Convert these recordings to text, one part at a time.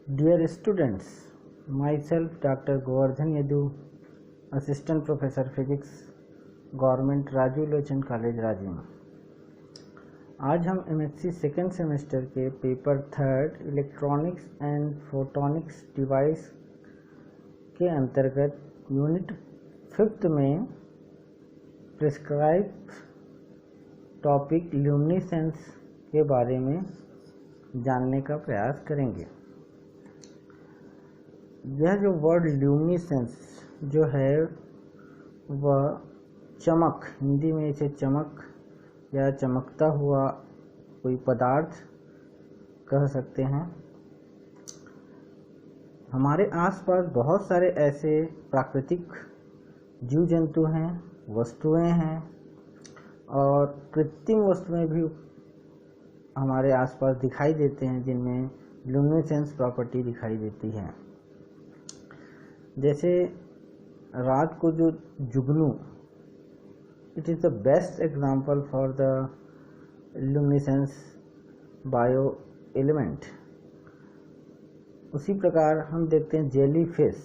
Dear students, myself Dr. Govardhan Yadu, Assistant Professor Physics, Government Rajiv Lochan college Rajiv. आज हम MSc second semester के paper third electronics and photonics device के अंतर्गत unit fifth में prescribe topic luminescence के बारे में जानने का प्रयास करेंगे। यह जो वर्ड ल्यूमिनेसेंस जो है वह चमक, हिंदी में इसे चमक या चमकता हुआ कोई पदार्थ कह सकते हैं। हमारे आसपास बहुत सारे ऐसे प्राकृतिक जीव जंतु हैं, वस्तुएं हैं और कृत्रिम वस्तुएं भी हमारे आसपास दिखाई देते हैं जिनमें ल्यूमिनेसेंस प्रॉपर्टी दिखाई देती है। जैसे रात को जो जुगनू, it is the best example for the luminescence bio element. उसी प्रकार हम देखते हैं जेली फिश,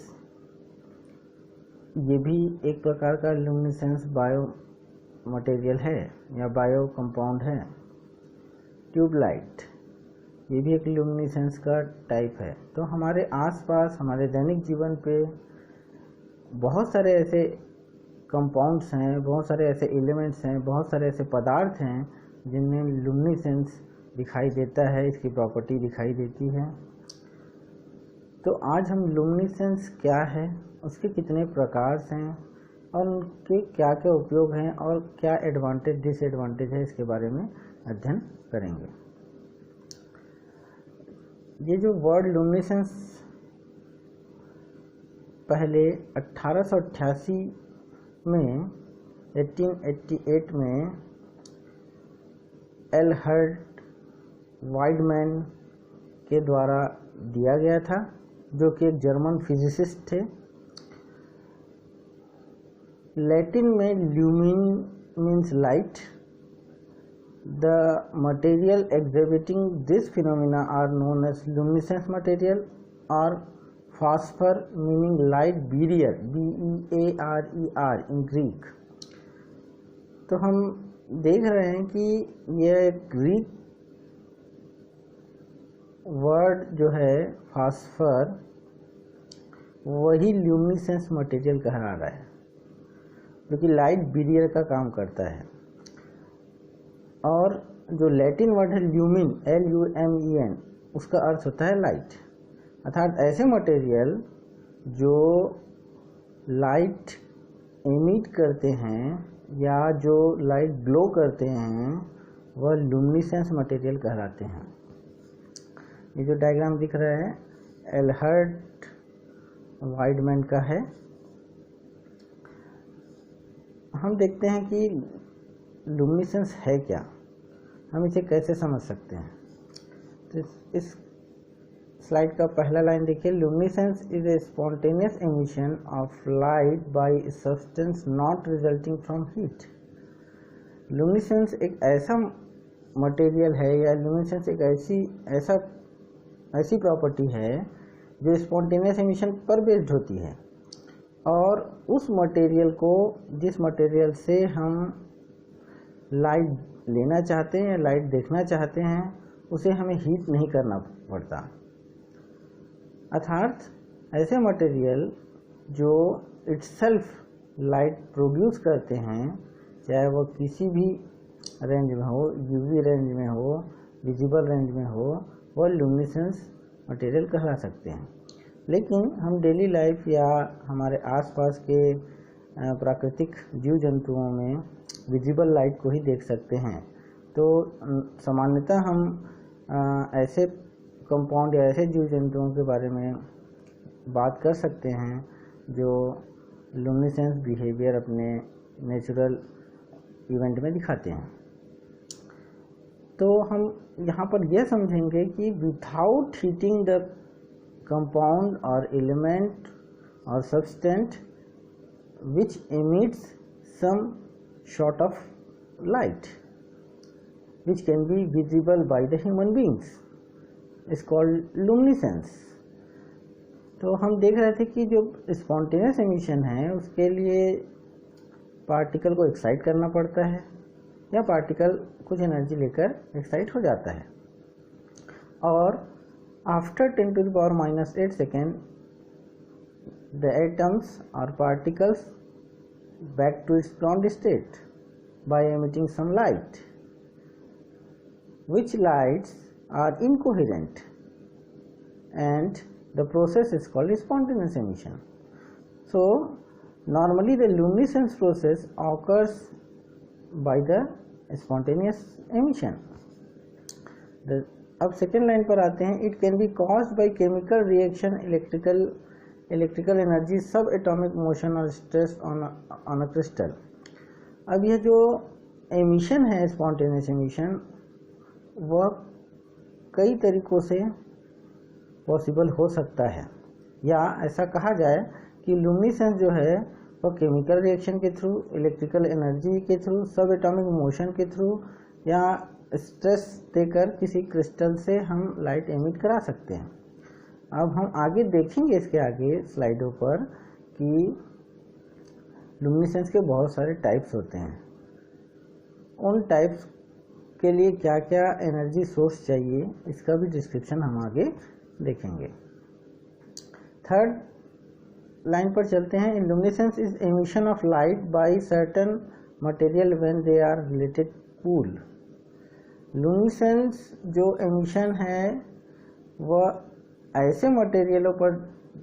ये भी एक प्रकार का ल्यूमिनेसेंस बायो मटेरियल है या बायो कंपाउंड है। ट्यूबलाइट, ये भी एक ल्यूमिनेसेंस का टाइप है। तो हमारे आसपास हमारे दैनिक जीवन पे बहुत सारे ऐसे कंपाउंड्स हैं, बहुत सारे ऐसे एलिमेंट्स हैं, बहुत सारे ऐसे पदार्थ हैं जिनमें ल्यूमिनेसेंस दिखाई देता है, इसकी प्रॉपर्टी दिखाई देती है। तो आज हम ल्यूमिनेसेंस क्या है, उसके कितने प्रकार हैं और उनके क्या क्या उपयोग हैं और क्या एडवांटेज डिसएडवांटेज है, इसके बारे में अध्ययन करेंगे। ये जो वर्ड ल्यूमिनेसेंस पहले 1888 में 1888 में एल्हर्ड वाइडमैन के द्वारा दिया गया था, जो कि एक जर्मन फिजिसिस्ट थे। लैटिन में lumen means light. The material exhibiting this phenomena are known as luminescent material or phosphor meaning light bearer, B-E-A-R-E-R in Greek। तो हम देख रहे हैं कि यह एक ग्रीक वर्ड जो है फास्फर, वही ल्यूमिनेसेंस मटेरियल कहा रहा है, जो कि लाइट बेरियर का काम करता है। और जो लैटिन वर्ड है ल्यूमिन, L-U-M-E-N, उसका अर्थ होता है लाइट। अर्थात ऐसे मटेरियल जो लाइट एमिट करते हैं या जो लाइट ग्लो करते हैं वह ल्यूमिनेसेंस मटेरियल कहलाते हैं। ये जो डायग्राम दिख रहा है एल्हर्ड वाइडमैन का है। हम देखते हैं कि ल्यूमिनेसेंस है क्या, हम इसे कैसे समझ सकते हैं। तो इस स्लाइड का पहला लाइन देखिए, luminescence is a spontaneous emission of light bye a substance not resulting from heat. Luminescence एक ऐसा मटेरियल है या ल्यूमिनेसेंस एक ऐसी प्रॉपर्टी है जो स्पॉन्टेनियस एमिशन पर बेस्ड होती है और उस मटेरियल को, जिस मटेरियल से हम लाइट लेना चाहते हैं या लाइट देखना चाहते हैं, उसे हमें हीट नहीं करना पड़ता। अर्थात ऐसे मटेरियल जो इटसेल्फ लाइट प्रोड्यूस करते हैं, चाहे वो किसी भी रेंज में हो, यूवी रेंज में हो, विजिबल रेंज में हो, वह ल्यूमिनेसेंस मटेरियल कहला सकते हैं। लेकिन हम डेली लाइफ या हमारे आसपास के प्राकृतिक जीव जंतुओं में विजिबल लाइट को ही देख सकते हैं। तो सामान्यतः हम ऐसे कंपाउंड या ऐसे जीव जंतुओं के बारे में बात कर सकते हैं जो ल्यूमिनेसेंस बिहेवियर अपने नेचुरल इवेंट में दिखाते हैं। तो हम यहाँ पर यह समझेंगे कि विदाउट हीटिंग द कंपाउंड और एलिमेंट और सब्सटेंट which emits some sort of light which can be visible by the human beings is called luminescence। तो हम देख रहे थे कि जो स्पॉन्टेनियस एमिशन है उसके लिए पार्टिकल को एक्साइट करना पड़ता है या पार्टिकल कुछ एनर्जी लेकर एक्साइट हो जाता है, और आफ्टर 10⁻⁻8 सेकेंड द एटम्स और particles back to its ground state by emitting some light, which lights are incoherent, and the process is called spontaneous emission. So normally the luminescence process occurs by the spontaneous emission. अब second line पर आते हैं, it can be caused by chemical reaction, electrical energy, सब atomic motion और stress on a crystal. अब यह जो emission है स्पॉन्टेनियस एमिशन, वह कई तरीक़ों से पॉसिबल हो सकता है, या ऐसा कहा जाए कि लुमिनेसेंस जो है वह केमिकल रिएक्शन के थ्रू, इलेक्ट्रिकल एनर्जी के थ्रू, सब एटॉमिक मोशन के थ्रू, या स्ट्रेस देकर किसी क्रिस्टल से हम लाइट एमिट करा सकते हैं। अब हम आगे देखेंगे इसके आगे स्लाइडों पर कि लुमिनेसेंस के बहुत सारे टाइप्स होते हैं, उन टाइप्स के लिए क्या क्या एनर्जी सोर्स चाहिए इसका भी डिस्क्रिप्शन हम आगे देखेंगे। थर्ड लाइन पर चलते हैं, luminescence is emission of light by certain material when they are related cool. Luminescence जो एमिशन है वह ऐसे मटेरियलों पर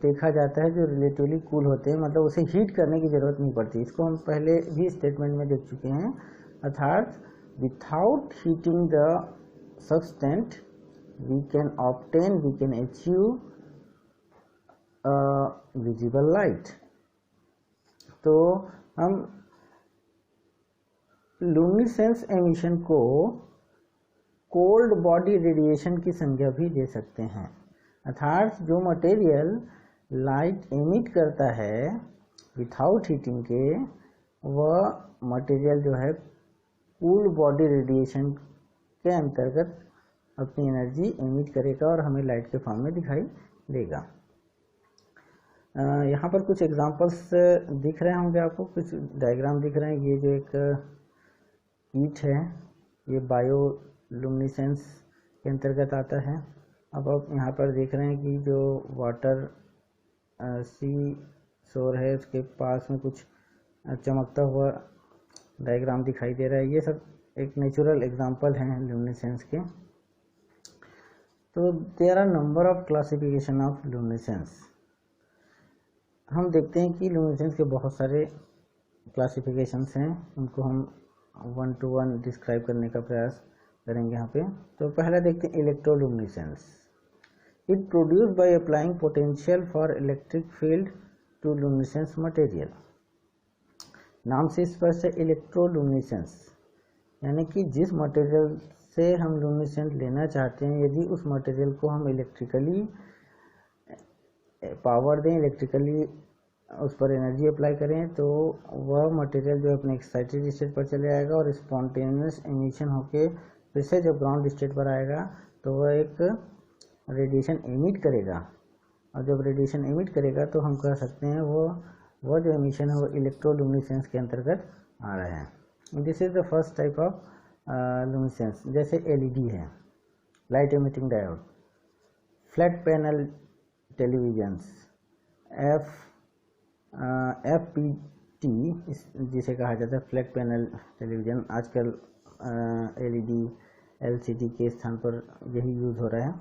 देखा जाता है जो रिलेटिवली कूल होते हैं, मतलब उसे हीट करने की ज़रूरत नहीं पड़ती। इसको हम पहले भी स्टेटमेंट में देख चुके हैं, अर्थात without heating the substance we can achieve visible light. तो हम लुमिनेसेंस एमिशन को कोल्ड बॉडी रेडिएशन की संज्ञा भी दे सकते हैं, अर्थात जो मटेरियल लाइट एमिट करता है विथाउट हीटिंग के, वह मटेरियल जो है कूल बॉडी रेडिएशन के अंतर्गत अपनी एनर्जी एमिट करेगा और हमें लाइट के फॉर्म में दिखाई देगा। यहाँ पर कुछ एग्जांपल्स दिख रहे होंगे आपको, कुछ डायग्राम दिख रहे हैं। ये जो एक हीट है ये बायो लुमिनेसेंस के अंतर्गत आता है। अब आप यहाँ पर देख रहे हैं कि जो वाटर सी शोर है उसके पास में कुछ चमकता हुआ डायग्राम दिखाई दे रहा है। ये सब एक नेचुरल एग्जांपल हैं लुमिनेसेंस के। तो there are number of classification of luminescence. हम देखते हैं कि लुमिनेसेंस के बहुत सारे क्लासिफिकेशंस हैं, उनको हम 1 to 1 डिस्क्राइब करने का प्रयास करेंगे यहाँ पे। तो पहला देखते हैं electroluminescence. It produce by applying potential for electric field to luminescence material. नाम से स्पष्ट है इलेक्ट्रोलुमिनेसेंस, यानी कि जिस मटेरियल से हम लुमिनेसेंस लेना चाहते हैं, यदि उस मटेरियल को हम इलेक्ट्रिकली पावर दें, इलेक्ट्रिकली उस पर एनर्जी अप्लाई करें, तो वह मटेरियल जो अपने एक्साइटेड स्टेट पर चले आएगा और स्पॉन्टेनियस एमिशन होके फिर से जब ग्राउंड स्टेट पर आएगा तो वह एक रेडिएशन एमिट करेगा, और जब रेडिएशन एमिट करेगा तो हम कह सकते हैं वो जो एमिशन है वो इलेक्ट्रोलुमिनेसेंस के अंतर्गत आ रहा है। This is the first type of luminescence. जैसे एलईडी है, light emitting diode, flat panel televisions, FPT जिसे कहा जाता है फ्लैट पैनल टेलीविज़न, आजकल LED LCD के स्थान पर यही यूज़ हो रहा है।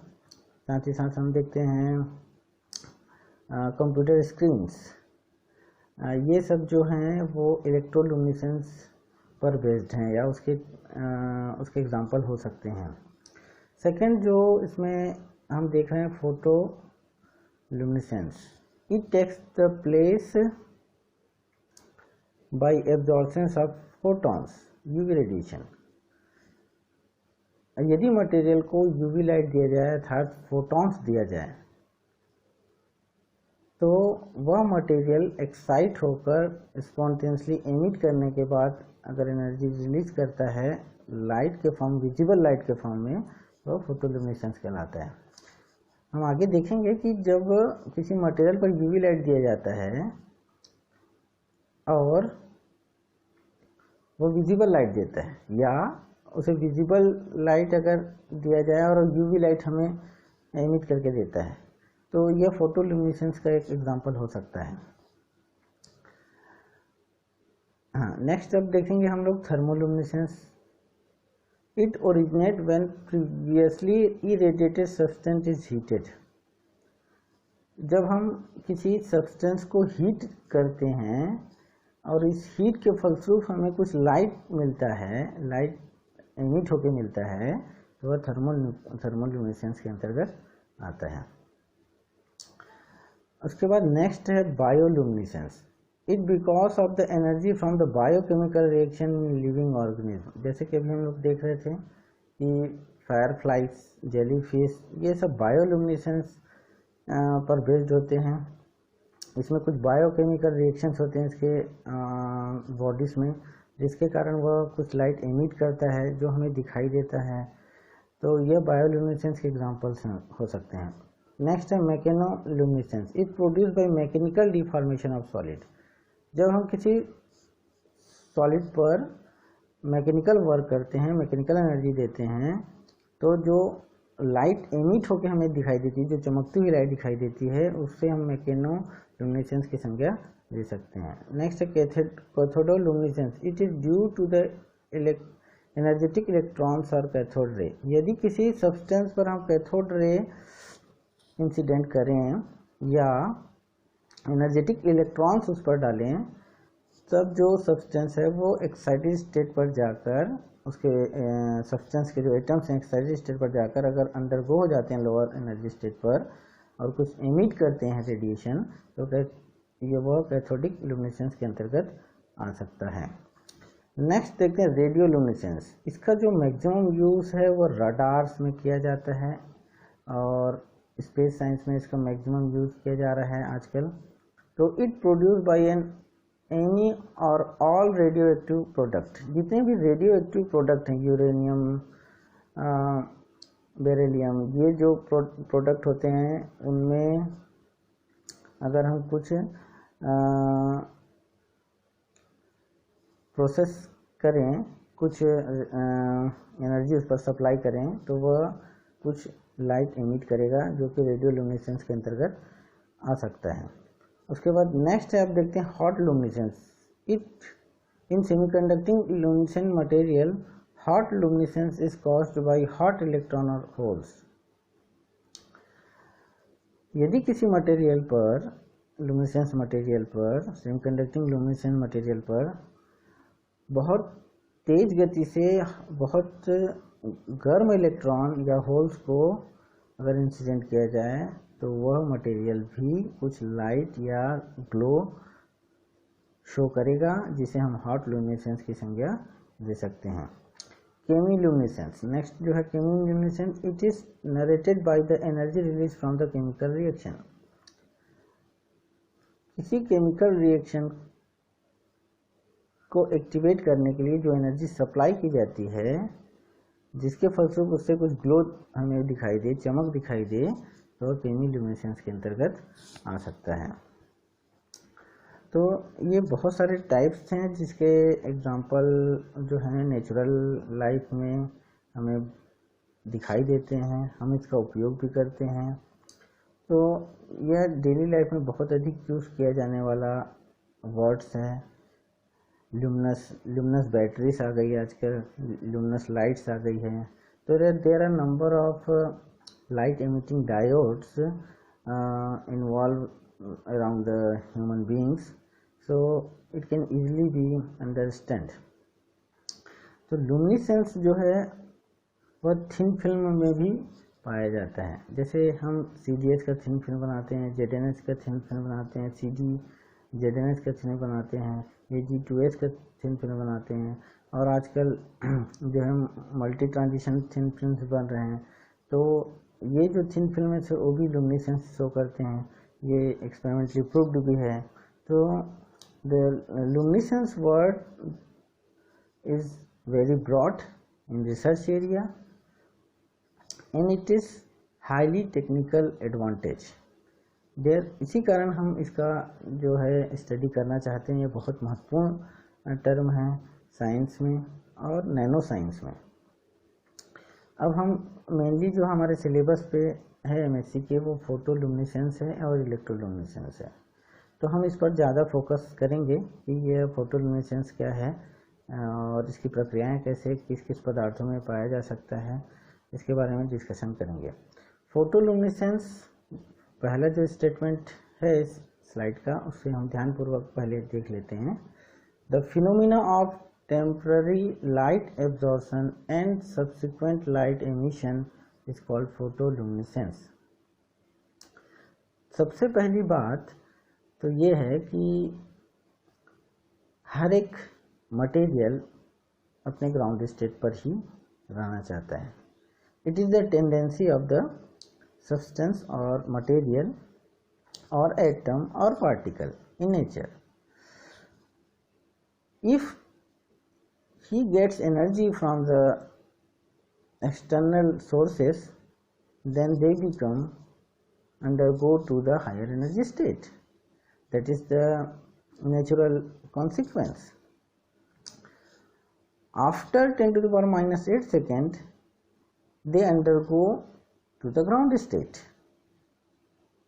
साथ ही साथ हम देखते हैं कंप्यूटर स्क्रीन्स, ये सब जो हैं वो इलेक्ट्रोलुमिनेसेंस पर बेस्ड हैं या उसके एग्जांपल हो सकते हैं। सेकंड जो इसमें हम देख रहे हैं photo luminescence, it takes the place by absorption of photons, UV radiation. यदि मटेरियल को यूवी लाइट दिया जाए अर्थात फोटॉन्स दिया जाए तो वह मटेरियल एक्साइट होकर स्पॉन्टेनियसली एमिट करने के बाद अगर एनर्जी रिलीज करता है लाइट के फॉर्म, विजिबल लाइट के फॉर्म में, तो फोटोलुमिनेसेंस कहलाता है। हम आगे देखेंगे कि जब किसी मटेरियल पर यूवी लाइट दिया जाता है और वो विजिबल लाइट देता है, या उसे विजिबल लाइट अगर दिया जाए और यूवी लाइट हमें एमिट करके देता है, तो यह फोटोल्यूमिनेसेंस का एक एग्जांपल हो सकता है। हाँ, नेक्स्ट अब देखेंगे हम लोग thermoluminescence. It originate when previously irradiated substance is heated. जब हम किसी सब्सटेंस को हीट करते हैं और इस हीट के फलस्वरूप हमें कुछ लाइट मिलता है, लाइट एमिट होके मिलता है, तो वह थर्मोल्यूमिनेसेंस के अंतर्गत आता है। उसके बाद नेक्स्ट है bioluminescence. It because of the energy from the biochemical reaction in living organism. जैसे कि अभी हम लोग देख रहे थे कि फायरफ्लाइज, जेलीफिश, ये सब बायोल्यूमिनेसेंस पर बेस्ड होते हैं। इसमें कुछ बायोकेमिकल रिएक्शंस होते हैं इसके बॉडीज में, जिसके कारण वह कुछ लाइट एमिट करता है जो हमें दिखाई देता है। तो यह बायोल्यूमिनेसेंस के एग्जांपल्स हो सकते हैं। नेक्स्ट है mechanoluminescence. It produce by mechanical deformation of solid. जब हम किसी सॉलिड पर मैकेनिकल वर्क करते हैं, मैकेनिकल एनर्जी देते हैं, तो जो लाइट एमिट होकर हमें दिखाई देती है, जो चमकती हुई लाइट दिखाई देती है, उससे हम मैकेनोल्यूमिनेसेंस की संज्ञा दे सकते हैं। नेक्स्ट है cathodoluminescence. It is due to the energetic electrons और कैथोड रे। यदि किसी सब्सटेंस पर हम कैथोड रे इंसिडेंट करें या एनर्जेटिक इलेक्ट्रॉन्स उस पर डालें, तब जो सब्सटेंस है वो एक्साइटेड स्टेट पर जाकर, उसके सब्सटेंस के जो एटम्स हैं एक्साइटेड स्टेट पर जाकर अगर अंडरगो हो जाते हैं लोअर एनर्जी स्टेट पर और कुछ एमिट करते हैं रेडिएशन, तो ये वो कैथोडिक लुमिनेसेंस के अंतर्गत आ सकता है। नेक्स्ट देखते हैं रेडियोल्यूमिनेसेंस। इसका जो मैक्सिमम यूज़ है वो रडार्स में किया जाता है और स्पेस साइंस में इसका मैक्सिमम यूज़ किया जा रहा है आजकल। तो इट प्रोड्यूस बाय एनी और ऑल रेडियो एक्टिव प्रोडक्ट। जितने भी रेडियो एक्टिव प्रोडक्ट हैं, यूरेनियम, बेरिलियम, ये जो प्रोडक्ट होते हैं, उनमें अगर हम कुछ प्रोसेस करें, कुछ एनर्जी उस पर सप्लाई करें, तो वह कुछ लाइट एमिट करेगा जो कि रेडियोल्यूमिनेसेंस के अंतर्गत आ सकता है। उसके बाद नेक्स्ट है, आप देखते हैं hot luminescence. It in semiconducting luminescent material, hot luminescence is caused by hot electron और होल्स। यदि किसी मटेरियल पर, लुमिनेसेंस मटेरियल पर, सेमीकंडक्टिंग लुमिनेसेंट मटेरियल पर बहुत तेज गति से बहुत गर्म इलेक्ट्रॉन या होल्स को अगर इंसिडेंट किया जाए, तो वह मटेरियल भी कुछ लाइट या ग्लो शो करेगा, जिसे हम हॉट लुमिनेसेंस की संज्ञा दे सकते हैं। केमिल्यूमिनेसेंस। नेक्स्ट जो है chemiluminescence, it is narrated by the energy release from the chemical reaction. किसी केमिकल रिएक्शन को एक्टिवेट करने के लिए जो एनर्जी सप्लाई की जाती है, जिसके फलस्वरूप उससे कुछ ग्लो हमें दिखाई दे, चमक दिखाई दे, तो केमिल्यूमिनेसेंस के अंतर्गत आ सकता है। तो ये बहुत सारे टाइप्स हैं जिसके एग्जांपल जो हैं नेचुरल लाइफ में हमें दिखाई देते हैं, हम इसका उपयोग भी करते हैं। तो यह डेली लाइफ में बहुत अधिक यूज़ किया जाने वाला वर्ड्स है। ल्यूमिनस बैटरीज आ गई आजकल, ल्यूमिनस लाइट्स आ गई है। तो there are number of light emitting diodes involved around the human beings, so it can easily be understand। तो लुमिनेसेंस जो है वह थिन फिल्म में भी पाया जाता है। जैसे हम CDS का थिन फिल्म बनाते हैं, ZNS का थिन फिल्म बनाते हैं, CD ZNS का थिन बनाते हैं, AG2S का थिन फिल्म बनाते हैं, और आजकल जो है मल्टी ट्रांजिशन थिन फिल्म बन रहे हैं। तो ये जो थिन फिल्म है वो भी लुमिनेसेंस शो करते हैं, ये एक्सपेरिमेंटली प्रूव्ड भी है। तो the luminescence word is very broad in research area and it is highly technical advantage. इसी कारण हम इसका जो है स्टडी करना चाहते हैं। ये बहुत महत्वपूर्ण टर्म है साइंस में और नैनो साइंस में। अब हम मेनली जो हमारे सिलेबस पे है एमएससी के वो फोटोल्यूमिनेसेंस है और इलेक्ट्रोल्यूमिनेसेंस है, तो हम इस पर ज़्यादा फोकस करेंगे कि ये फोटोल्यूमिनेसेंस क्या है और इसकी प्रक्रियाएं कैसे किस किस पदार्थों में पाया जा सकता है, इसके बारे में डिस्कशन करेंगे। फोटोल्यूमिनेसेंस पहला जो स्टेटमेंट है इस स्लाइड का, उससे हम ध्यानपूर्वक पहले देख लेते हैं। The phenomena of temporary light absorption and subsequent light emission is called photoluminescence. सबसे पहली बात तो ये है कि हर एक मटेरियल अपने ग्राउंड स्टेट पर ही रहना चाहता है। It is the tendency of the substance और मटेरियल और एटम और particle in nature. If he gets energy from the external sources, then they undergo to the higher energy state. That is the natural consequence. After 10 to the power minus 8 second, they undergo to the ground state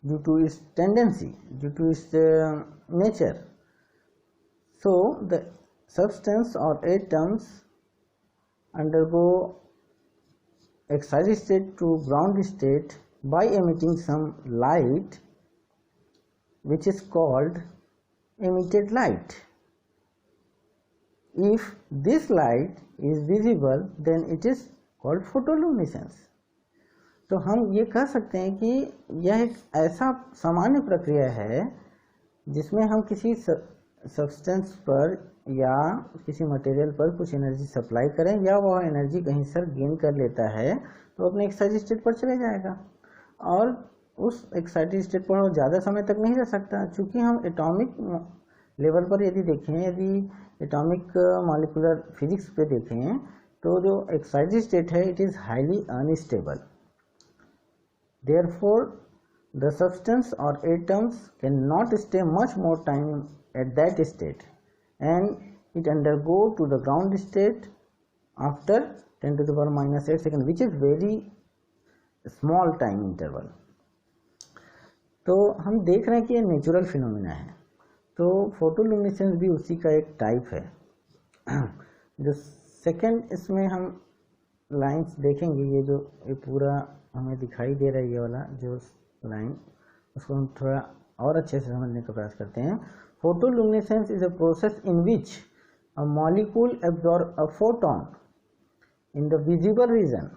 due to its tendency, due to its nature. So the substance or atoms undergo excited state to ground state by emitting some light which is called emitted light. If this light is visible then it is called photoluminescence. तो हम ये कह सकते हैं कि यह एक ऐसा सामान्य प्रक्रिया है जिसमें हम किसी सब्सटेंस पर या किसी मटेरियल पर कुछ एनर्जी सप्लाई करें या वह एनर्जी कहीं से गेन कर लेता है तो अपने एक्साइटेड स्टेट पर चले जाएगा और उस एक्साइटेड स्टेट पर वो ज़्यादा समय तक नहीं रह सकता। चूँकि हम एटॉमिक लेवल पर यदि देखें, यदि एटॉमिक मॉलिक्यूलर फिजिक्स पे देखें तो जो एक्साइटेड स्टेट है it is highly unstable. Therefore the substance or atoms cannot stay much more time at that state and it undergo to the ground state after 10 to the power minus 8 second, which is very small time interval. तो हम देख रहे हैं कि ये natural phenomena है, तो फोटोल्यूमिनेसेंस भी उसी का एक टाइप है। जो सेकंड इसमें हम लाइंस देखेंगे, ये जो ये पूरा हमें दिखाई दे रहा है ये वाला जो लाइन, उसको हम थोड़ा और अच्छे से समझने का प्रयास करते हैं। Photoluminescence is a process in which a molecule absorb a photon in the visible region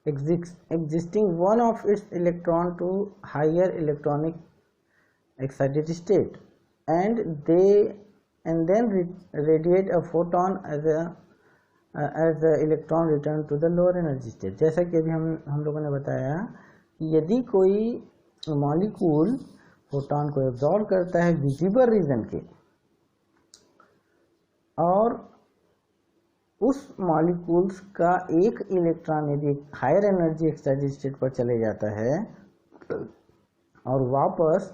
existing one of its electron to higher electronic excited state and then radiate a photon as the electron return to the lower energy state। जैसा कि अभी हम लोगों ने बताया कि यदि कोई मॉलिक्यूल फोटोन को एब्जॉर्ब करता है विजिबल रीजन के और उस मॉलिक्यूल्स का एक इलेक्ट्रॉन यदि हायर एनर्जी एक्साइटेड स्टेट पर चले जाता है और वापस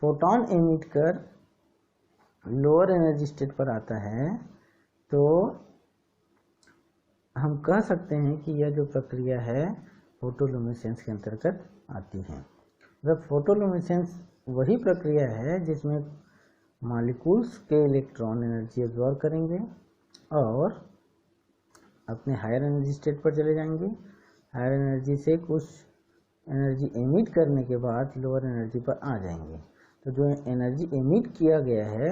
फोटोन एमिट कर लोअर एनर्जी स्टेट पर आता है, तो हम कह सकते हैं कि यह जो प्रक्रिया है फोटोल्यूमिनेसेंस के अंतर्गत आती है। मतलब फोटोल्यूमिनेसेंस वही प्रक्रिया है जिसमें मॉलिक्यूल्स के इलेक्ट्रॉन एनर्जी एब्जॉर्ब करेंगे और अपने हायर एनर्जी स्टेट पर चले जाएंगे। हायर एनर्जी से कुछ एनर्जी एमिट करने के बाद लोअर एनर्जी पर आ जाएंगे। तो जो एनर्जी एमिट किया गया है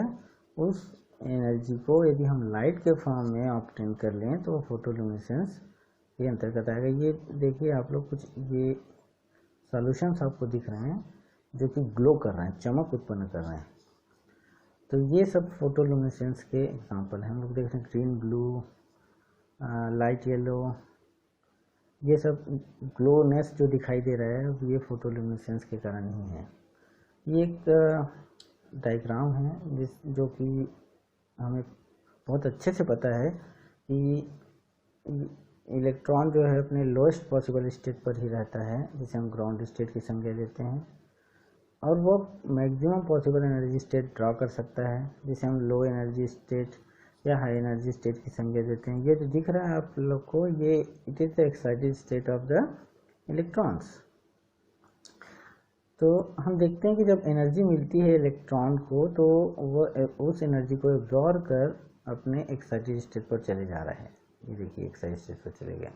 उस एनर्जी को यदि हम लाइट के फॉर्म में ऑब्टेन कर लें तो फोटोल्यूमिनेसेंस के अंतर्गत आएगा। ये देखिए आप लोग, कुछ ये सॉल्यूशंस आपको दिख रहे हैं जो कि ग्लो कर रहे हैं, चमक उत्पन्न कर रहे हैं। तो ये सब फोटोल्यूमिनेसेंस के एग्जांपल हैं। हम लोग देख रहे हैं ग्रीन, ब्लू, लाइट येलो, ये सब ग्लोनेस जो दिखाई दे रहा है ये फोटोल्यूमिनेसेंस के कारण ही है। ये एक डायग्राम है जो कि हमें बहुत अच्छे से पता है कि इलेक्ट्रॉन जो है अपने लोएस्ट पॉसिबल स्टेट पर ही रहता है, जिसे हम ग्राउंड स्टेट की संज्ञा देते हैं, और वो maximum possible energy state draw कर सकता है, जिसे हम लो एनर्जी स्टेट या हाई एनर्जी स्टेट की संज्ञा देते हैं। ये जो दिख रहा है आप लोग को, ये it is the excited state of the electrons. तो हम देखते हैं कि जब एनर्जी मिलती है इलेक्ट्रॉन को, तो वो उस एनर्जी को एब्जॉर्ब कर अपने एक्साइटेड स्टेट पर चले जा रहा है। ये देखिए एक्साइटेड स्टेट पर चले गए।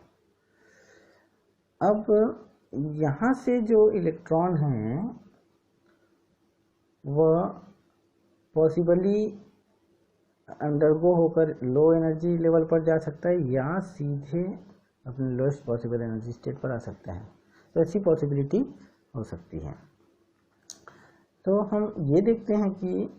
अब यहाँ से जो इलेक्ट्रॉन हैं वह पॉसिबली अंडरगो होकर लो एनर्जी लेवल पर जा सकता है या सीधे अपने लोएस्ट पॉसिबल एनर्जी स्टेट पर आ सकता है। तो ऐसी पॉसिबिलिटी हो सकती है। तो हम ये देखते हैं कि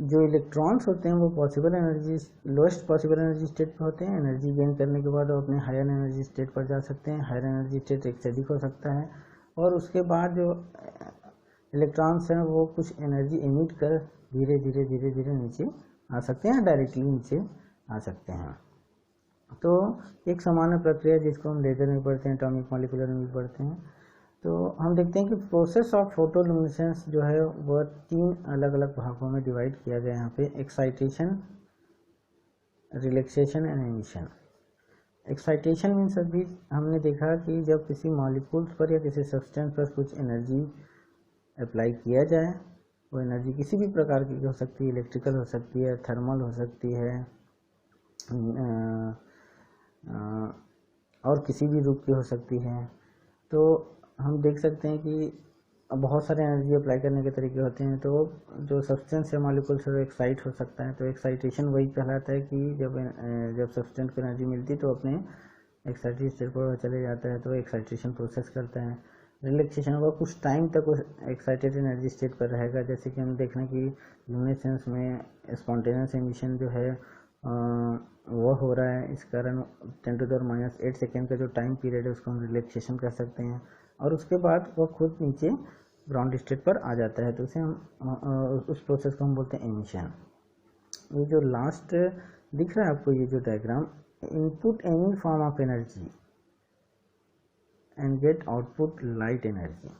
जो इलेक्ट्रॉन्स होते हैं वो possible energy lowest possible energy state पर होते हैं। एनर्जी गेन करने के बाद वो अपने हायर एनर्जी स्टेट पर जा सकते हैं। हायर एनर्जी स्टेट एक से अधिक हो सकता है, और उसके बाद जो इलेक्ट्रॉन्स हैं वो कुछ एनर्जी इमिट कर धीरे धीरे धीरे धीरे नीचे आ सकते हैं, डायरेक्टली नीचे आ सकते हैं। तो एक सामान्य प्रक्रिया जिसको हम लेजर में पढ़ते हैं, एटॉमिक मॉलिक्यूलर में पढ़ते हैं। तो हम देखते हैं कि प्रोसेस ऑफ फोटोल्यूमिनेसेंस जो है वह 3 अलग अलग भागों में डिवाइड किया गया है यहाँ पे। Excitation, relaxation and emission. Excitation means अभी हमने देखा कि जब किसी मॉलिक्यूल्स पर या किसी सब्सटेंस पर कुछ एनर्जी अप्लाई किया जाए, वो एनर्जी किसी भी प्रकार की हो सकती है, इलेक्ट्रिकल हो सकती है, थर्मल हो सकती है, और किसी भी रूप की हो सकती है। तो हम देख सकते हैं कि बहुत सारे एनर्जी अप्लाई करने के तरीके होते हैं। तो जो सब्सटेंस है मॉलिक्यूल से वो एक्साइट हो सकता है। तो एक्साइटेशन वही कहलाता है कि जब सब्सटेंस को एनर्जी मिलती है तो अपने एक्साइटेड स्टेट पर चले जाता है, तो एक्साइटेशन प्रोसेस करता है। रिलैक्सेशन होगा, कुछ टाइम तक उस एक्साइटेड एनर्जी स्टेट पर रहेगा। जैसे कि हम देख रहे हैं कि ल्यूमिनेसेंस में स्पॉन्टेनियस एमिशन जो है वो हो रहा है। इस कारण 10⁻⁸ सेकेंड का जो टाइम पीरियड है उसको हम रिलैक्सेशन कर सकते हैं, और उसके बाद वो खुद नीचे ग्राउंड स्टेट पर आ जाता है। तो उसे हम उस प्रोसेस को हम बोलते हैं एमिशन। ये जो लास्ट दिख रहा है आपको, ये जो diagram, input any form of energy and get output light energy.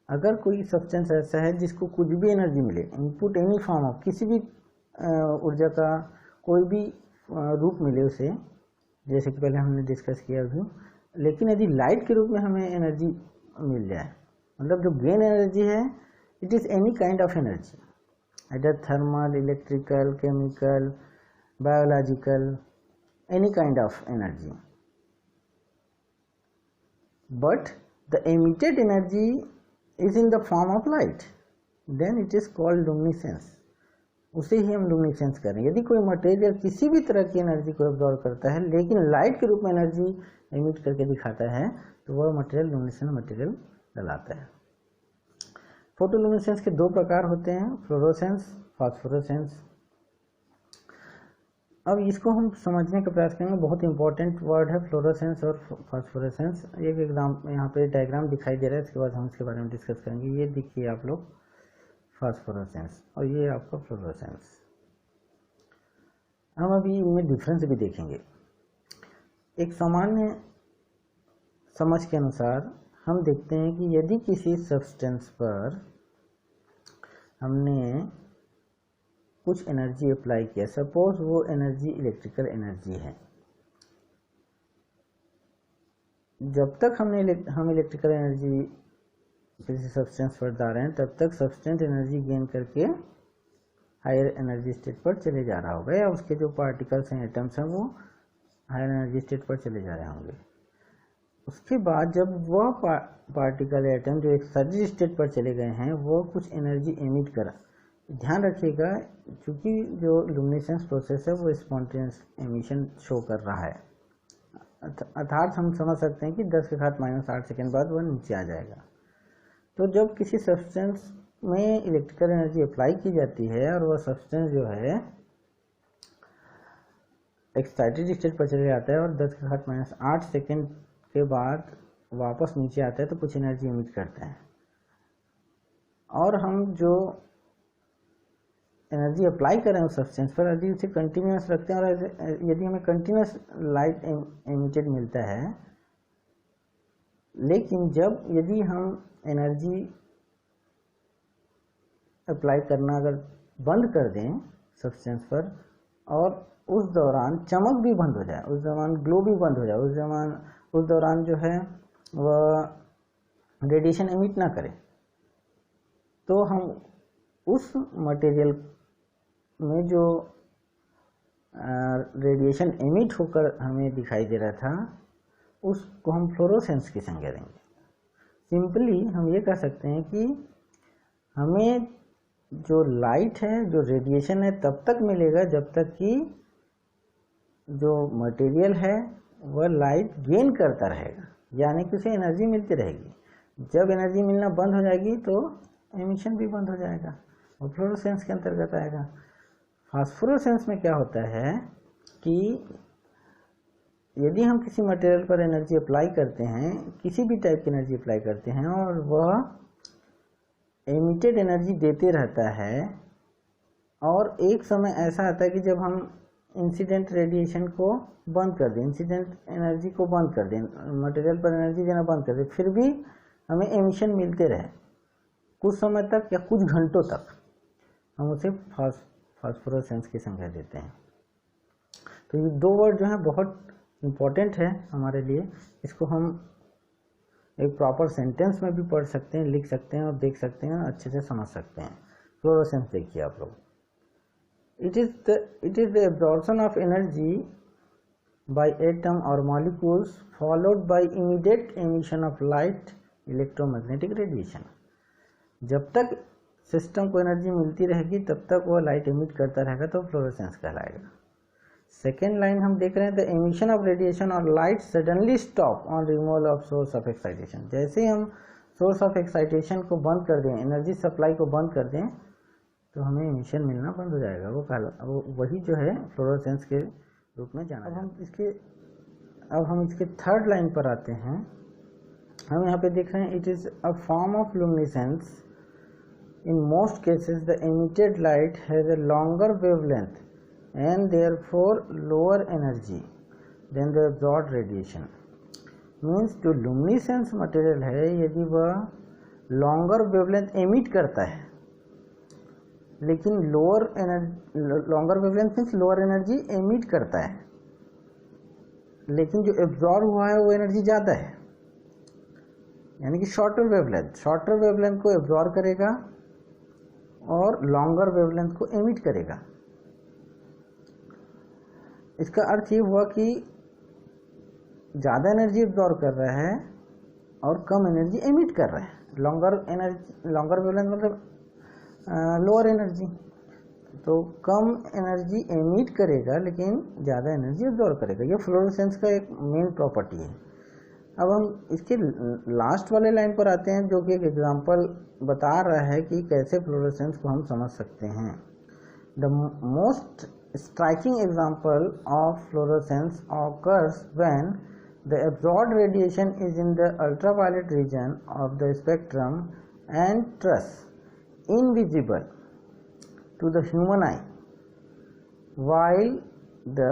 अगर कोई सब्सटेंस ऐसा है जिसको कुछ भी एनर्जी मिले, इनपुट एनी फॉर्म ऑफ, किसी भी ऊर्जा का कोई भी रूप मिले उसे, जैसे कि पहले हमने डिस्कस किया अभी, लेकिन यदि लाइट के रूप में हमें एनर्जी मिल जाए, मतलब जो गेन एनर्जी है it is any kind of energy, either thermal, electrical, chemical, biological, any kind of energy. But the emitted energy is in the form of light, then it is called luminescence. उसे ही हम luminescence करें। यदि कोई material किसी भी तरह की energy को एब्जॉर्ब करता है लेकिन लाइट के रूप में एनर्जी एमिट करके दिखाता है, तो वह मटेरियल लुमिनेसेंट मटेरियल कहलाता है। फोटोलुमिनेसेंस के 2 प्रकार होते हैं, फ्लोरोसेंस, फास्फोरेसेंस। अब इसको हम समझने का प्रयास करेंगे। बहुत इंपॉर्टेंट वर्ड है फ्लोरोसेंस और फास्फोरेसेंस। एक एग्जाम यहाँ पे डायग्राम दिखाई दे रहा है, इसके बाद हम इसके बारे में डिस्कस करेंगे। ये देखिए आप लोग, फास्फोरेसेंस और ये आपका फ्लोरोसेंस। हम अभी इनमें डिफरेंस भी देखेंगे। एक सामान्य समझ के अनुसार हम देखते हैं कि यदि किसी सब्सटेंस पर हमने कुछ एनर्जी अप्लाई किया, सपोज वो एनर्जी इलेक्ट्रिकल एनर्जी है, जब तक हम इलेक्ट्रिकल एनर्जी किसी सब्सटेंस पर डाल रहे हैं तब तक सब्सटेंस एनर्जी गेन करके हायर एनर्जी स्टेट पर चले जा रहा होगा, या उसके जो पार्टिकल्स हैं, एटम्स हैं, वो हायर एनर्जी स्टेट पर चले जा रहे होंगे। उसके बाद जब वह पार्टिकल एटम जो एक्साइटेड स्टेट पर चले गए हैं वो कुछ एनर्जी एमिट करा। ध्यान रखिएगा, क्योंकि जो लुमिनेसेंस प्रोसेस है वो स्पॉन्टेनियस एमिशन शो कर रहा है, अर्थात हम समझ सकते हैं कि 10⁻⁸ सेकेंड बाद वह नीचे आ जाएगा। तो जब किसी सब्सटेंस में इलेक्ट्रिकल एनर्जी अप्लाई की जाती है और वह सब्सटेंस जो है एक्साइटेड स्टेट पर चले जाता है और 10⁻⁸ सेकेंड के बाद वापस नीचे आता है तो कुछ एनर्जी एमिट करता है, और हम जो एनर्जी अप्लाई करें उस सब्सटेंस पर, यदि उसे कंटिन्यूस रखते हैं और यदि हमें कंटिन्यूस लाइट एमिटेड मिलता है, लेकिन जब यदि हम एनर्जी अप्लाई करना अगर बंद कर दें सब्सटेंस पर और उस दौरान चमक भी बंद हो जाए, उस दौरान ग्लो भी बंद हो जाए, उस दौरान जो है वह रेडिएशन एमिट ना करे, तो हम उस मटेरियल में जो रेडिएशन एमिट होकर हमें दिखाई दे रहा था उसको हम फ्लोरोसेंस की संज्ञा देंगे। सिंपली हम ये कह सकते हैं कि हमें जो लाइट है, जो रेडिएशन है, तब तक मिलेगा जब तक कि जो मटेरियल है वह लाइट गेन करता रहेगा, यानी कि उसे एनर्जी मिलती रहेगी। जब एनर्जी मिलना बंद हो जाएगी तो एमिशन भी बंद हो जाएगा और फ्लोरोसेंस के अंतर्गत आएगा। फास्फोरोसेंस में क्या होता है कि यदि हम किसी मटेरियल पर एनर्जी अप्लाई करते हैं, किसी भी टाइप की एनर्जी अप्लाई करते हैं और वह एमिटेड एनर्जी देते रहता है, और एक समय ऐसा आता है कि जब हम इंसिडेंट रेडिएशन को बंद कर दें, इंसिडेंट एनर्जी को बंद कर दें, मटेरियल पर एनर्जी देना बंद कर दें, फिर भी हमें एमिशन मिलते रहे कुछ समय तक या कुछ घंटों तक, हम उसे फास्फोरोसेंस की संज्ञा देते हैं। तो ये दो वर्ड जो है बहुत इम्पोर्टेंट है हमारे लिए, इसको हम एक प्रॉपर सेंटेंस में भी पढ़ सकते हैं, लिख सकते हैं और देख सकते हैं, अच्छे से समझ सकते हैं। फ्लोरोसेंस देखिए आप लोग, it is the absorption of energy by atom or molecules followed by immediate emission of light electromagnetic radiation। जब तक सिस्टम को एनर्जी मिलती रहेगी तब तक वो लाइट एमिट करता रहेगा, तो फ्लोरोसेंस कहलाएगा। सेकेंड लाइन हम देख रहे हैं, द एमिशन ऑफ रेडिएशन और light suddenly stop on removal of source of excitation. जैसे ही हम सोर्स ऑफ एक्साइटेशन को बंद कर दें, एनर्जी सप्लाई को बंद कर दें, तो हमें एमिशन मिलना बंद हो जाएगा। वो वही जो है फ्लोरोसेंस के रूप में जाना। अब हम इसके थर्ड लाइन पर आते हैं। हम यहाँ पे देख रहे हैं, it is a form of luminescence. In most cases the emitted light has a longer wavelength and therefore lower energy than the absorbed radiation। Means जो लुमिनेसेंस मटेरियल है, यदि वह लॉन्गर वेवलेंथ एमिट करता है, लेकिन longer wavelength means lower energy emit करता है, लेकिन जो एब्जॉर्ब हुआ है वो एनर्जी ज़्यादा है, यानी कि शॉर्टर वेवलेंथ को एब्जॉर्ब करेगा और लॉन्गर वेवलेंथ को एमिट करेगा। इसका अर्थ ये हुआ कि ज़्यादा एनर्जी एब्जॉर्ब कर रहा है और कम एनर्जी एमिट कर रहा है। लॉन्गर वेवलेंथ मतलब लोअर एनर्जी, तो कम एनर्जी एमिट करेगा लेकिन ज़्यादा एनर्जी एब्जॉर्ब करेगा। ये फ्लोरोसेंस का एक मेन प्रॉपर्टी है। अब हम इसके लास्ट वाले लाइन पर आते हैं, जो कि एक एग्जांपल बता रहा है कि कैसे फ्लोरोसेंस को हम समझ सकते हैं। The most striking example of fluorescence occurs when the absorbed radiation is in the ultraviolet region of the spectrum and thus invisible to the human eye, while the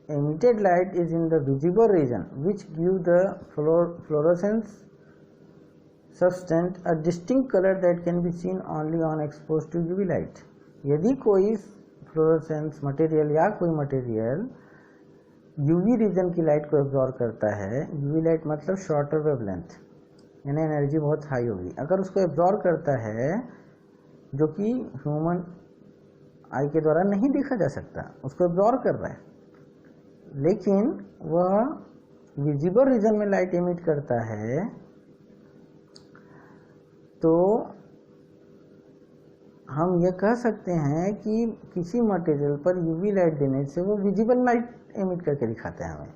emitted light is in the visible region, which give the fluorescence substance a distinct color that can be seen only on exposed to UV light। यदि कोई fluorescence material या कोई material UV reason की light को absorb करता है, UV light मतलब shorter wavelength, यानी एनर्जी बहुत हाई होगी, अगर उसको एब्जॉर्ब करता है जो कि ह्यूमन आई के द्वारा नहीं देखा जा सकता, उसको एब्जॉर्ब कर रहा है, लेकिन वह विजिबल रीजन में लाइट एमिट करता है, तो हम यह कह सकते हैं कि किसी मटेरियल पर यूवी लाइट देने से वो विजिबल लाइट एमिट करके दिखाता है हमें,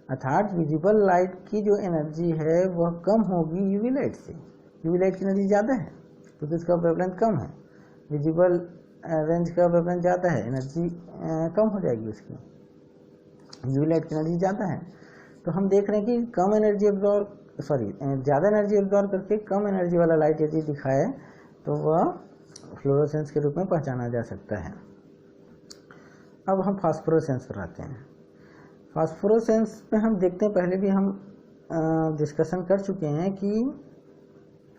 अर्थात विजिबल लाइट की जो एनर्जी है वह कम होगी यूवी लाइट से। यूवी लाइट की एनर्जी ज़्यादा है तो इसका वेवलेंथ कम है, विजिबल रेंज का वेवलेंथ ज़्यादा है, एनर्जी कम हो जाएगी उसकी, यूवी लाइट की एनर्जी ज़्यादा है। तो हम देख रहे हैं कि कम एनर्जी ज़्यादा एनर्जी एब्जॉर्ब करके कम एनर्जी वाला लाइट यदि दिखाए तो वह फ्लोरोसेंस के रूप में पहचाना जा सकता है। अब हम फास्फोरोसेंस पर आते हैं। फास्फोरोसेंस में हम देखते हैं, पहले भी हम डिस्कशन कर चुके हैं कि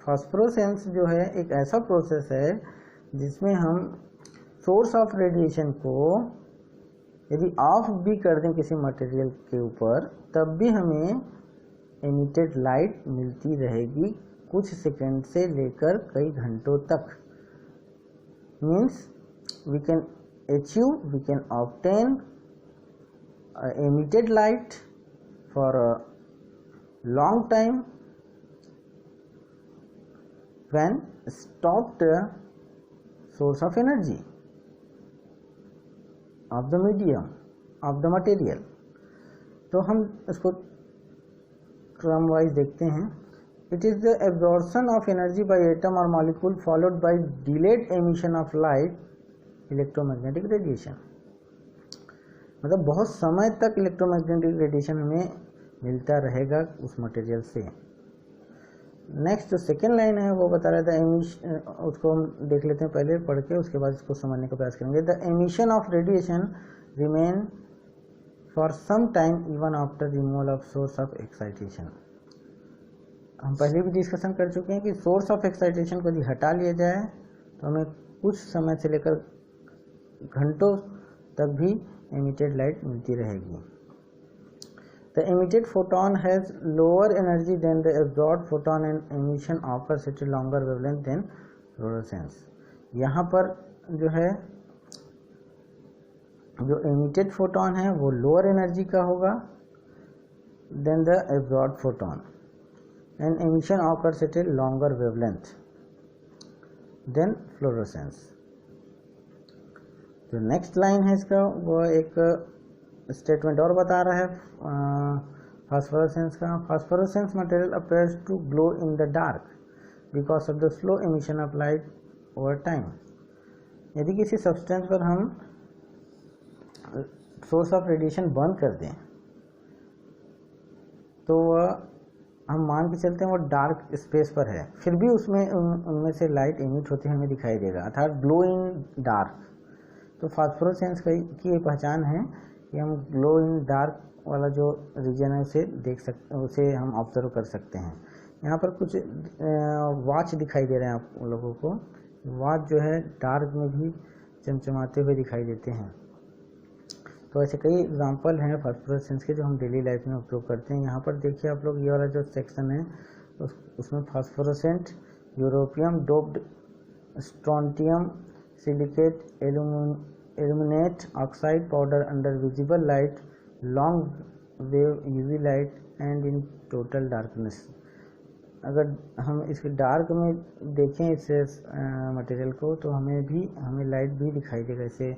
फास्फोरोसेंस जो है एक ऐसा प्रोसेस है जिसमें हम सोर्स ऑफ रेडिएशन को यदि ऑफ भी कर दें किसी मटेरियल के ऊपर, तब भी हमें एमिटेड लाइट मिलती रहेगी कुछ सेकंड से लेकर कई घंटों तक। Means we can obtain emitted light for a long time when stopped source of energy of the medium of the material। तो हम इसको क्रम वाइज देखते हैं। It is the absorption of energy by atom और molecule followed by delayed emission of light electromagnetic radiation. मतलब बहुत समय तक इलेक्ट्रोमैग्नेटिक रेडिएशन हमें मिलता रहेगा उस मटेरियल से। नेक्स्ट जो सेकेंड लाइन है वो बता रहा था एमिशन, उसको हम देख लेते हैं पहले पढ़ के, उसके बाद इसको समझने का प्रयास करेंगे। The emission of radiation remain for some time even after removal of source of excitation. हम पहले भी डिस्कशन कर चुके हैं कि सोर्स ऑफ एक्साइटेशन को यदि हटा लिया जाए तो हमें कुछ समय से लेकर घंटों तक भी emitted light मिलती रहेगी। The emitted photon has lower energy than the absorbed photon and emission offers at a longer wavelength than fluorescence। यहाँ पर जो है जो emitted photon है वो lower energy का होगा than the absorbed photon and emission occurs at a longer wavelength than fluorescence। जो नेक्स्ट लाइन है इसका वो एक स्टेटमेंट और बता रहा है फास्फोरेसेंस का। Phosphorescence material appears to glow in the dark because of the slow emission of light over time. यदि किसी सब्सटेंस पर हम सोर्स ऑफ रेडिएशन बंद कर दें तो हम मान के चलते हैं वो डार्क स्पेस पर है, फिर भी उसमें उनमें से लाइट एमिट होती हमें दिखाई देगा, अर्थात ग्लो इन डार्क। तो फास्फोरोसेंस की ये पहचान है कि हम ग्लो इन डार्क वाला जो रीजन है उसे देख सकते, उसे हम ऑब्जर्व कर सकते हैं। यहाँ पर कुछ वॉच दिखाई दे रहे हैं आप लोगों को। वॉच जो है डार्क में भी चमचमाते हुए दिखाई देते हैं। तो ऐसे कई एग्जांपल हैं फास्फोरेसेंस के जो हम डेली लाइफ में उपयोग करते हैं। यहाँ पर देखिए आप लोग, ये वाला जो सेक्शन है उसमें phosphorescent europium doped strontium silicate illuminate oxide powder under visible light, long wave UV light and in total darkness। अगर हम इसके डार्क में देखें इस मटेरियल को तो हमें लाइट भी दिखाई देगा, इसे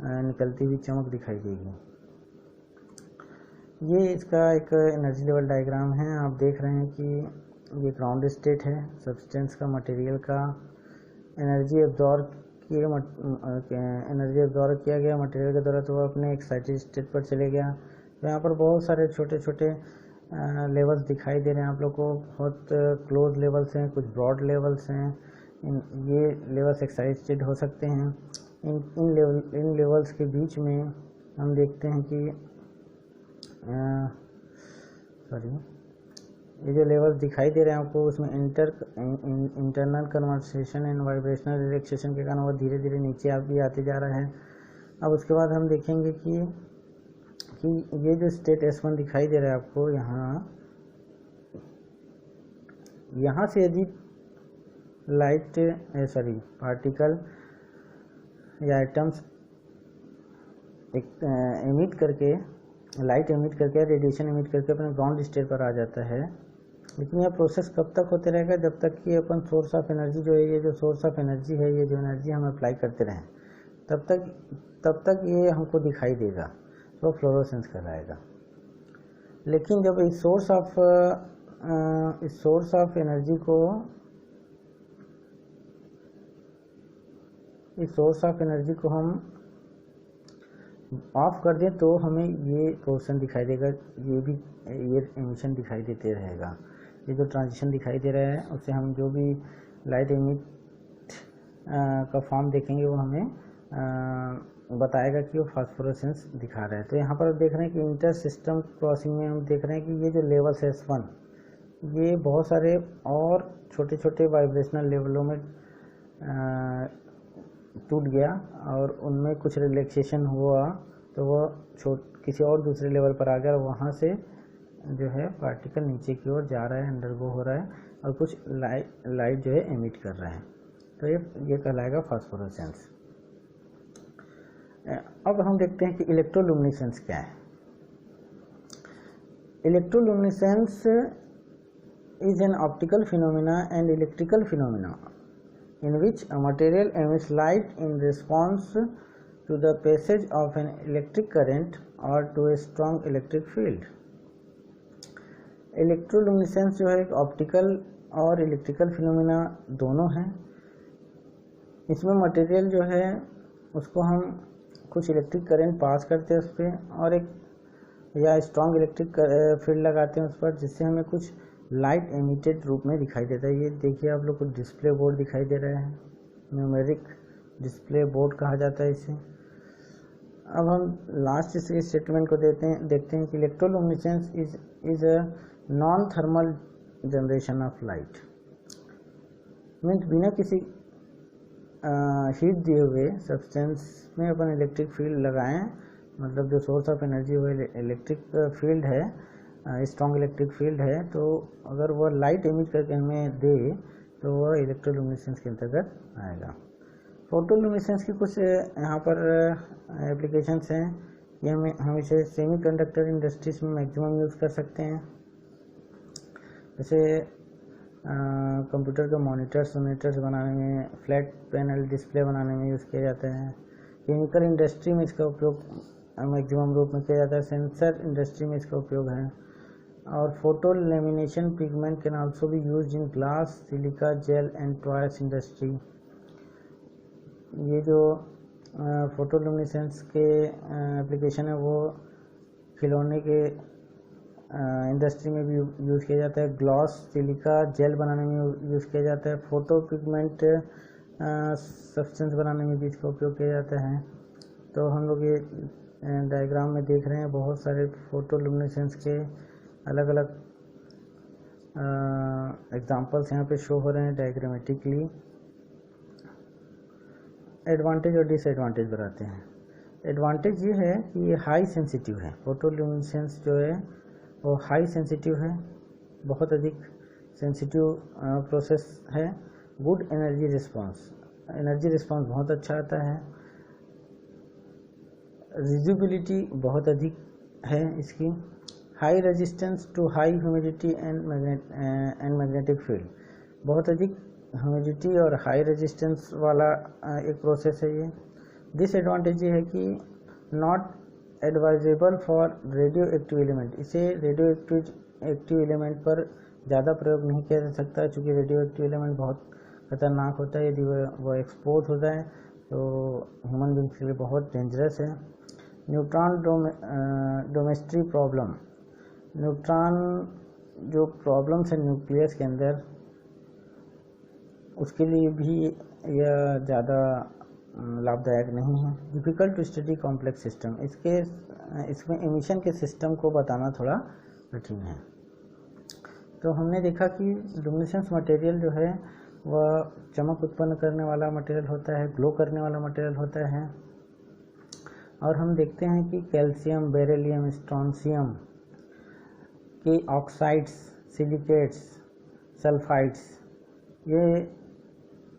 निकलती हुई चमक दिखाई देगी। ये इसका एक एनर्जी लेवल डायग्राम है। आप देख रहे हैं कि ये ग्राउंड स्टेट है सब्सटेंस का, मटेरियल का। एनर्जी एब्जॉर्ब किया गया मटेरियल के द्वारा तो वह अपने एक्साइटेड स्टेट पर चले गया। तो यहाँ पर बहुत सारे छोटे छोटे लेवल्स दिखाई दे रहे हैं आप लोग को। बहुत क्लोज लेवल्स हैं, कुछ ब्रॉड लेवल्स हैं। ये लेवल्स एक्साइटेड स्टेट हो सकते हैं। इन लेवल्स के बीच में हम देखते हैं कि ये जो लेवल्स दिखाई दे रहे हैं आपको, उसमें internal conversation and vibrational relaxation के कारण वो धीरे धीरे नीचे भी आते जा रहा है। अब उसके बाद हम देखेंगे कि ये जो स्टेट S1 दिखाई दे रहा है आपको, यहाँ से यदि पार्टिकल या एटम्स एमिट करके, लाइट एमिट करके, रेडिएशन एमिट करके अपने ग्राउंड स्टेट पर आ जाता है। लेकिन यह प्रोसेस कब तक होते रहेगा? जब तक कि अपन सोर्स ऑफ एनर्जी जो है, ये जो सोर्स ऑफ एनर्जी है, ये जो एनर्जी हम अप्लाई करते रहें, तब तक ये हमको दिखाई देगा, तो फ्लोरोसेंस कहलाएगा। लेकिन जब इस सोर्स ऑफ एनर्जी को हम ऑफ कर दें तो हमें ये पोर्शन दिखाई देगा, ये एमिशन दिखाई देते रहेगा। ये जो ट्रांजिशन दिखाई दे रहा है उससे हम जो भी लाइट एमिट का फॉर्म देखेंगे वो हमें बताएगा कि वो फास्फोरेसेंस दिखा रहा है। तो यहाँ पर देख रहे हैं कि इंटर सिस्टम क्रॉसिंग में हम देख रहे हैं कि ये जो लेवल S1 ये बहुत सारे और छोटे छोटे वाइब्रेशनल लेवलों में टूट गया और उनमें कुछ रिलैक्सेशन हुआ तो वह किसी और दूसरे लेवल पर आ गया और वहाँ से जो है पार्टिकल नीचे की ओर जा रहा है, अंडरगो हो रहा है और कुछ लाइट जो है एमिट कर रहा है। तो ये कहलाएगा फास्फोरेसेंस। अब हम देखते हैं कि इलेक्ट्रोलुमिनेसेंस क्या है। इलेक्ट्रोलुमिनेसेंस is an optical phenomena and electrical phenomena in which a material emits light in response to the passage of an electric current or to a strong electric field. इलेक्ट्रोलुमिनेसेंस जो है एक ऑप्टिकल और इलेक्ट्रिकल फिनोमेना दोनों हैं। इसमें material जो है उसको हम कुछ इलेक्ट्रिक करंट पास करते हैं उस पर और एक या स्ट्रॉन्ग इलेक्ट्रिक फील्ड लगाते हैं उस पर, जिससे हमें कुछ लाइट एमिटेड रूप में दिखाई देता है। ये देखिए आप लोग को डिस्प्ले बोर्ड दिखाई दे रहा है, न्यूमेरिक डिस्प्ले बोर्ड कहा जाता है इसे। अब हम लास्ट इसके स्टेटमेंट को देखते हैं कि electroluminescence is a non thermal generation of light. Means बिना किसी हीट दिए हुए सब्सटेंस में अपन इलेक्ट्रिक फील्ड लगाएं, मतलब जो सोर्स ऑफ एनर्जी वो इलेक्ट्रिक फील्ड है, स्ट्रॉन्ग इलेक्ट्रिक फील्ड है, तो अगर वह लाइट एमिट करके हमें दे तो वह इलेक्ट्रोलुमिनेसेंस के अंतर्गत आएगा। फोटोलुमिनेसेंस की कुछ यहाँ पर एप्लीकेशंस हैं। ये हम इसे सेमीकंडक्टर इंडस्ट्रीज में मैक्सिमम यूज़ कर सकते हैं। जैसे कंप्यूटर के मॉनिटर्स बनाने में, फ्लैट पैनल डिस्प्ले बनाने में यूज़ किया जाता है। केमिकल इंडस्ट्री में इसका उपयोग मैक्सिमम रूप में किया जाता है। सेंसर इंडस्ट्री में इसका उपयोग है। और photo lamination pigment can also be used in glass, silica, gel and toys industry. ये जो फोटोलुमिनेसेंस के एप्लीकेशन है वो खिलौने के इंडस्ट्री में भी यूज़ किया जाता है। ग्लास, सिलिका, जेल बनाने में यूज़ किया जाता है। फोटो पिगमेंट सब्सटेंस बनाने में भी इसका उपयोग किया जाता है। तो हम लोग ये डायग्राम में देख रहे हैं बहुत सारे फोटोलुमिनेसेंस के अलग अलग एग्जांपल्स यहाँ पे शो हो रहे हैं डायग्रामेटिकली। एडवांटेज और डिसएडवांटेज बताते हैं। एडवांटेज ये है कि ये हाई सेंसिटिव है। फोटोलुमिनेसेंस जो है वो हाई सेंसिटिव है, बहुत अधिक सेंसिटिव प्रोसेस है। गुड एनर्जी रिस्पांस बहुत अच्छा आता है। विजिबिलिटी बहुत अधिक है इसकी। High resistance to high humidity and magnetic field, बहुत अधिक ह्यूमिडिटी और हाई रेजिस्टेंस वाला एक प्रोसेस है ये। डिसएडवांटेज ये है कि not advisable for radio active element, इसे रेडियो एक्टिव एलिमेंट पर ज़्यादा प्रयोग नहीं किया जा सकता, क्योंकि रेडियो एक्टिव एलिमेंट बहुत खतरनाक होता है। यदि वह एक्सपोज होता है तो ह्यूमन बींग्स के लिए बहुत डेंजरस है। न्यूट्रॉन डोमेस्ट्री प्रॉब्लम, न्यूट्रॉन जो प्रॉब्लम्स है न्यूक्लियस के अंदर, उसके लिए भी यह ज़्यादा लाभदायक नहीं है। Difficult to study complex system, इसमें एमिशन के सिस्टम को बताना थोड़ा कठिन है। तो हमने देखा कि लुमिनेसेंस मटेरियल जो है वह चमक उत्पन्न करने वाला मटेरियल होता है, ग्लो करने वाला मटेरियल होता है। और हम देखते हैं कि कैल्शियम, बेरिलियम, स्ट्रोंशियम के ऑक्साइड्स, सिलिकेट्स, सल्फाइड्स ये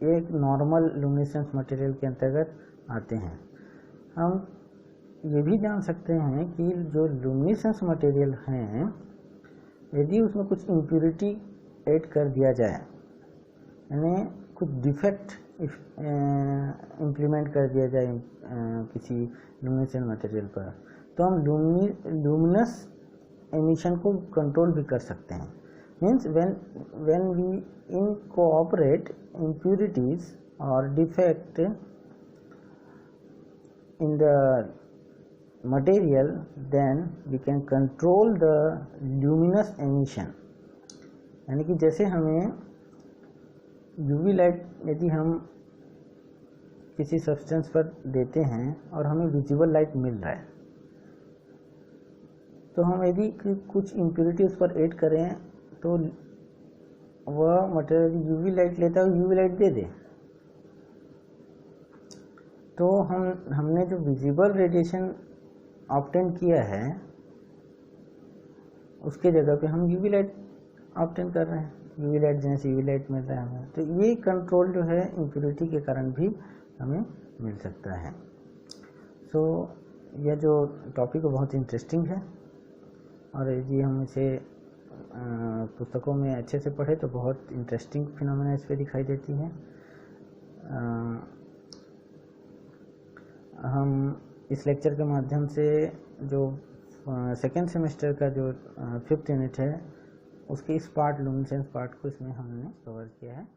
एक नॉर्मल लुमिनेसेंस मटेरियल के अंतर्गत आते हैं। हम ये भी जान सकते हैं कि जो लुमिनेसेंस मटेरियल हैं, यदि उसमें कुछ इम्प्योरिटी ऐड कर दिया जाए, यानी कुछ डिफेक्ट इम्प्लीमेंट कर दिया जाए किसी लुमिनेसेंट मटेरियल पर, तो हम लुमिनस एमिशन को कंट्रोल भी कर सकते हैं। Means when we incorporate impurities or defect in the material, then we can control the luminous emission। यानी कि जैसे हमें UV लाइट यदि हम किसी सब्सटेंस पर देते हैं और हमें विजिबल लाइट मिल रहा है, तो हम यदि कुछ इम्प्योरिटी उस पर ऐड करें तो वह मटेरियल यूवी लाइट लेता है, यूवी लाइट दे दे, तो हमने जो विजिबल रेडिएशन ऑब्टेन किया है उसके जगह पे हम यूवी लाइट ऑब्टेन कर रहे हैं, यूवी लाइट जैसे यूवी लाइट मिल रहा है हमें। तो ये कंट्रोल जो है इम्प्योरिटी के कारण भी हमें मिल सकता है। सो यह जो टॉपिक बहुत इंटरेस्टिंग है और यदि हम इसे पुस्तकों में अच्छे से पढ़े तो बहुत इंटरेस्टिंग फिनोमेना इस पर दिखाई देती है। हम इस लेक्चर के माध्यम से जो सेकेंड सेमेस्टर का जो 5th यूनिट है उसके इस पार्ट लुमिनेसेंस पार्ट को इसमें हमने कवर किया है।